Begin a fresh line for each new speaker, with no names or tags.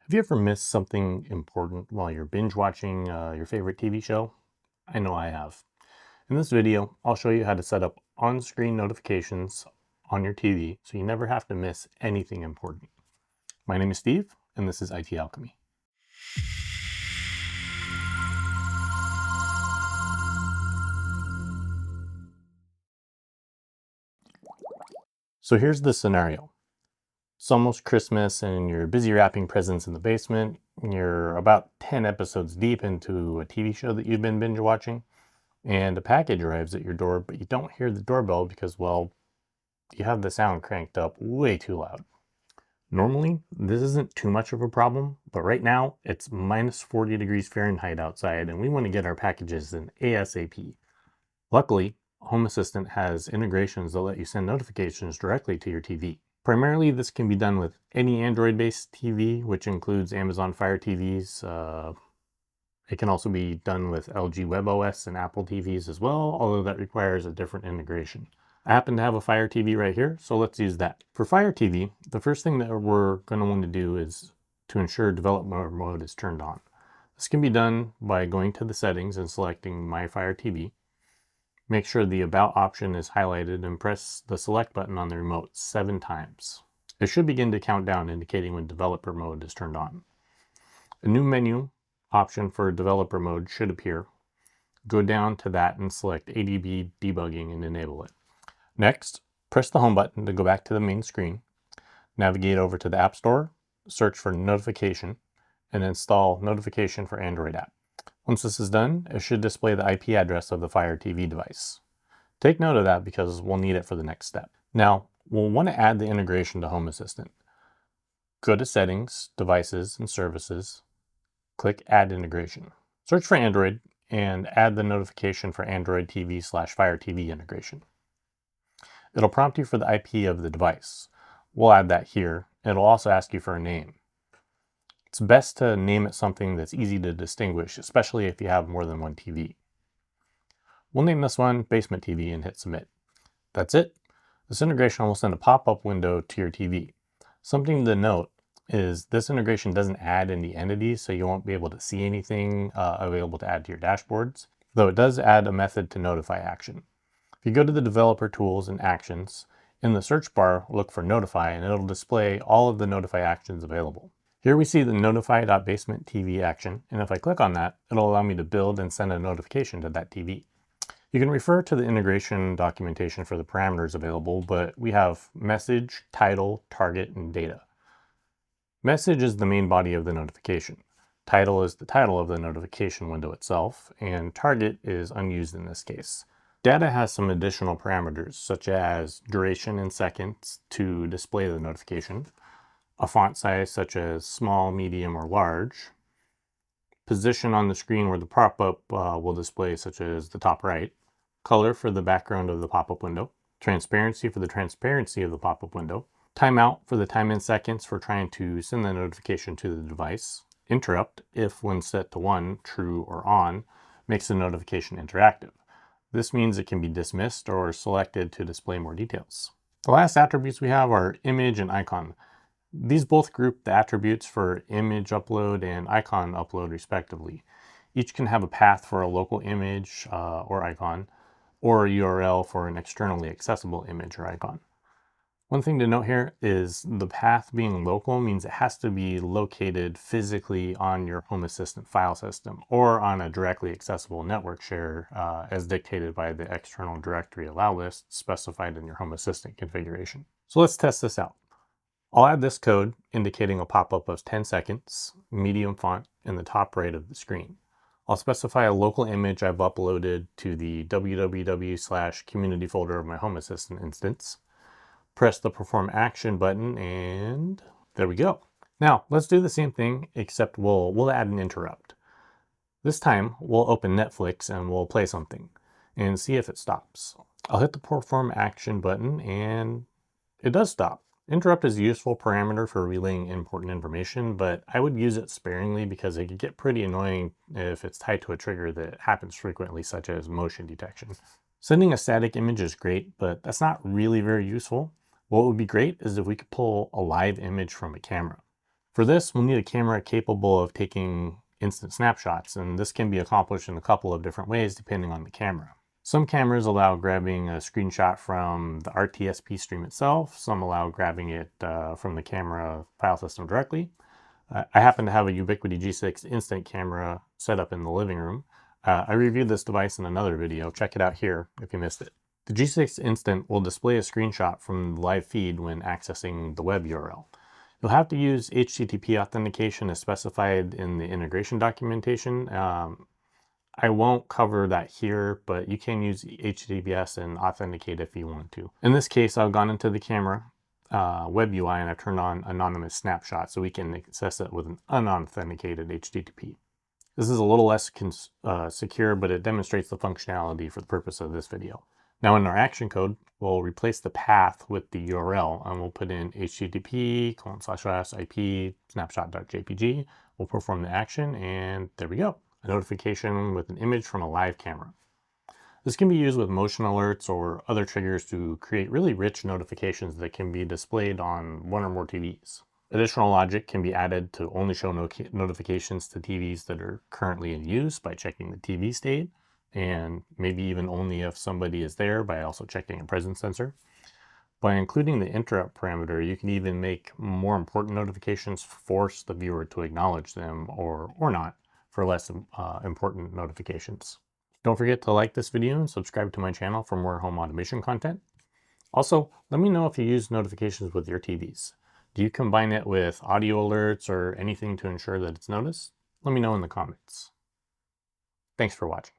Have you ever missed something important while you're binge watching your favorite TV show? I know I have. In this video, I'll show you how to set up on-screen notifications on your TV so you never have to miss anything important. My name is Steve, and this is IT Alchemy. So here's the scenario. It's almost Christmas and you're busy wrapping presents in the basement. You're about 10 episodes deep into a TV show that you've been binge watching, and a package arrives at your door, but you don't hear the doorbell because, well, you have the sound cranked up way too loud. Normally, this isn't too much of a problem, but right now it's minus 40 degrees Fahrenheit outside and we want to get our packages in ASAP. Luckily, Home Assistant has integrations that let you send notifications directly to your TV. Primarily, this can be done with any Android-based TV, which includes Amazon Fire TVs. It can also be done with LG WebOS and Apple TVs as well, although that requires a different integration. I happen to have a Fire TV right here, so let's use that. For Fire TV, the first thing that we're going to want to do is to ensure developer mode is turned on. This can be done by going to the settings and selecting My Fire TV. Make sure the About option is highlighted and press the select button on the remote 7 times. It should begin to count down, indicating when developer mode is turned on. A new menu option for developer mode should appear. Go down to that and select ADB debugging and enable it. Next, press the home button to go back to the main screen. Navigate over to the App Store, search for Notification, and install Notification for Android app. Once this is done, it should display the IP address of the Fire TV device. Take note of that because we'll need it for the next step. Now, we'll want to add the integration to Home Assistant. Go to Settings, Devices, and Services. Click Add Integration. Search for Android and add the notification for Android TV/Fire TV integration. It'll prompt you for the IP of the device. We'll add that here. It'll also ask you for a name. It's best to name it something that's easy to distinguish, especially if you have more than one TV. We'll name this one Basement TV and hit Submit. That's it. This integration will send a pop-up window to your TV. Something to note is this integration doesn't add any entities, so you won't be able to see anything available to add to your dashboards, though it does add a method to notify action. If you go to the developer tools and actions, in the search bar, look for notify and it'll display all of the notify actions available. Here we see the notify.basement TV action, and if I click on that, it'll allow me to build and send a notification to that TV. You can refer to the integration documentation for the parameters available, but we have message, title, target, and data. Message is the main body of the notification. Title is the title of the notification window itself, and target is unused in this case. Data has some additional parameters, such as duration in seconds to display the notification, a font size such as small, medium, or large, position on the screen where the pop-up will display, such as the top right, color for the background of the pop-up window, transparency for the transparency of the pop-up window, timeout for the time in seconds for trying to send the notification to the device, interrupt if when set to 1, true or on, makes the notification interactive. This means it can be dismissed or selected to display more details. The last attributes we have are image and icon. These both group the attributes for image upload and icon upload respectively. Each can have a path for a local image or icon, or a URL for an externally accessible image or icon. One thing to note here is the path being local means it has to be located physically on your Home Assistant file system or on a directly accessible network share as dictated by the external directory allow list specified in your Home Assistant configuration. So let's test this out. I'll add this code indicating a pop-up of 10 seconds, medium font in the top right of the screen. I'll specify a local image I've uploaded to the www/community folder of my Home Assistant instance. Press the perform action button and there we go. Now let's do the same thing, except we'll add an interrupt. This time we'll open Netflix and we'll play something and see if it stops. I'll hit the perform action button and it does stop. Interrupt is a useful parameter for relaying important information, but I would use it sparingly because it could get pretty annoying if it's tied to a trigger that happens frequently, such as motion detection. Sending a static image is great, but that's not really very useful. What would be great is if we could pull a live image from a camera. For this, we'll need a camera capable of taking instant snapshots, and this can be accomplished in a couple of different ways depending on the camera. Some cameras allow grabbing a screenshot from the RTSP stream itself. Some allow grabbing it from the camera file system directly. I happen to have a Ubiquiti G6 instant camera set up in the living room. I reviewed this device in another video. Check it out here if you missed it. The G6 Instant will display a screenshot from the live feed when accessing the web URL. You'll have to use HTTP authentication as specified in the integration documentation. I won't cover that here, but you can use HTTPS and authenticate if you want to. In this case, I've gone into the camera web UI and I've turned on anonymous snapshot so we can access it with an unauthenticated HTTP. This is a little less secure, but it demonstrates the functionality for the purpose of this video. Now in our action code, we'll replace the path with the URL and we'll put in http://ip snapshot.jpg. We'll perform the action and there we go. A notification with an image from a live camera. This can be used with motion alerts or other triggers to create really rich notifications that can be displayed on one or more TVs. Additional logic can be added to only show notifications to TVs that are currently in use by checking the TV state, and maybe even only if somebody is there by also checking a presence sensor. By including the interrupt parameter, you can even make more important notifications force the viewer to acknowledge them or not for less important notifications. Don't forget to like this video and subscribe to my channel for more home automation content. Also, let me know if you use notifications with your TVs. Do you combine it with audio alerts or anything to ensure that it's noticed? Let me know in the comments. Thanks for watching.